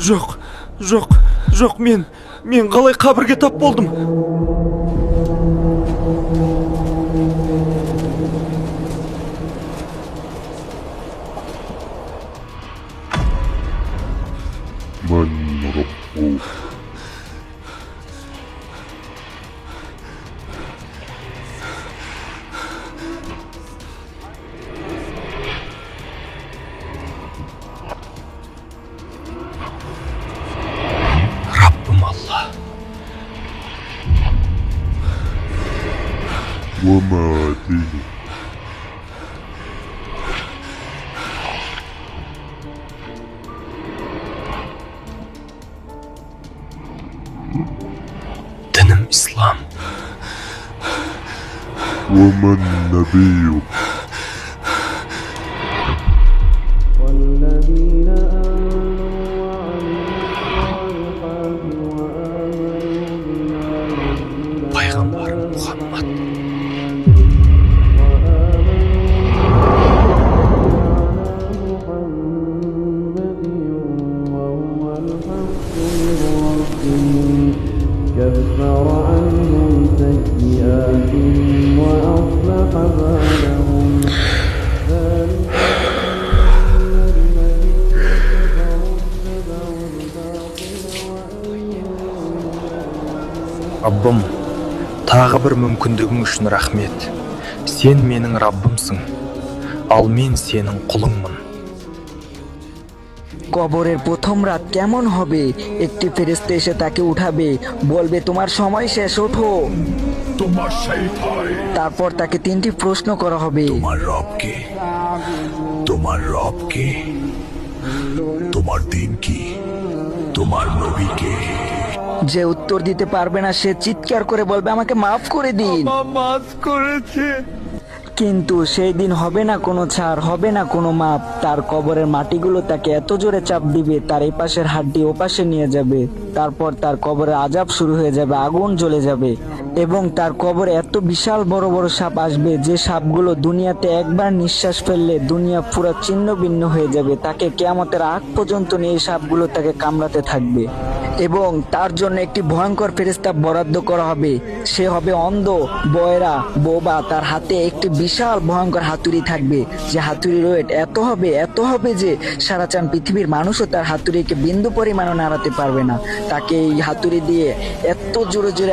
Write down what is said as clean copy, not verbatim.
Жоқ, жоқ, жоқ, мен қалай қабірге тап болдым? من ربك؟ Rabbim Allah. وما دينك؟ Dinim İslam. ومن نبيك؟ والذين آمنوا وعملوا الصالحات وآمنوا بما Peygamber Muhammed. كفر عنهم سيئاتهم وأصلح بالهم ذلك أن الذين كفروا اتبعوا الباطل Rabbim, тағы бір мүмкіндігің үшін рахмет. Сен менің Раббымсың, ал мен сенің құлыңмын। কবরের প্রথম রাত কেমন হবে? একটি ফেরেশতা এসে তাকে উঠাবে, বলবে তোমার সময় শেষ, ওঠো। তোমার সেই ভাই তারপর তাকে তিনটি প্রশ্ন করা হবে। তোমার রব কে? তোমার রব কে? তোমার দিন কি? তোমার নবী কে? যে উত্তর দিতে পারবে না সে চিৎকার করে বলবে আমাকে মাফ করে দিন। মাফ করেছে। কিন্তু সেই দিন হবে না কোনো ছাড়, হবে না কোনো মাপ। তার কবরের মাটিগুলো তাকে এত জোরে চাপ দিবে, তার এই পাশের হাড্ডি ও পাশে নিয়ে যাবে। তারপর তার কবরে আযাব শুরু হয়ে যাবে, আগুন জ্বলে যাবে এবং তার কবরে এত বিশাল বড় বড় সাপ আসবে যে সাপগুলো দুনিয়াতে একবার নিঃশ্বাস ফেললে দুনিয়া পুরো ছিন্ন ভিন্ন হয়ে যাবে। তাকে কিয়ামতের আগ পর্যন্ত নিয়ে এই সাপগুলো তাকে কামড়াতে থাকবে এবং তার জন্য একটি ভয়ঙ্কর ফেরেশতা বরাদ্দ করা হবে। সে হবে অন্ধ, বয়রা, বোবা। তার হাতে একটি বিশাল ভয়ঙ্কর হাতুড়ি থাকবে, যে হাতুড়ির ওয়েট এত হবে যে সারা চান পৃথিবীর মানুষও তার হাতুড়িকে বিন্দু পরিমাণও নাড়াতে পারবে না। তাকে এই হাতুড়ি দিয়ে এত জোরে জোরে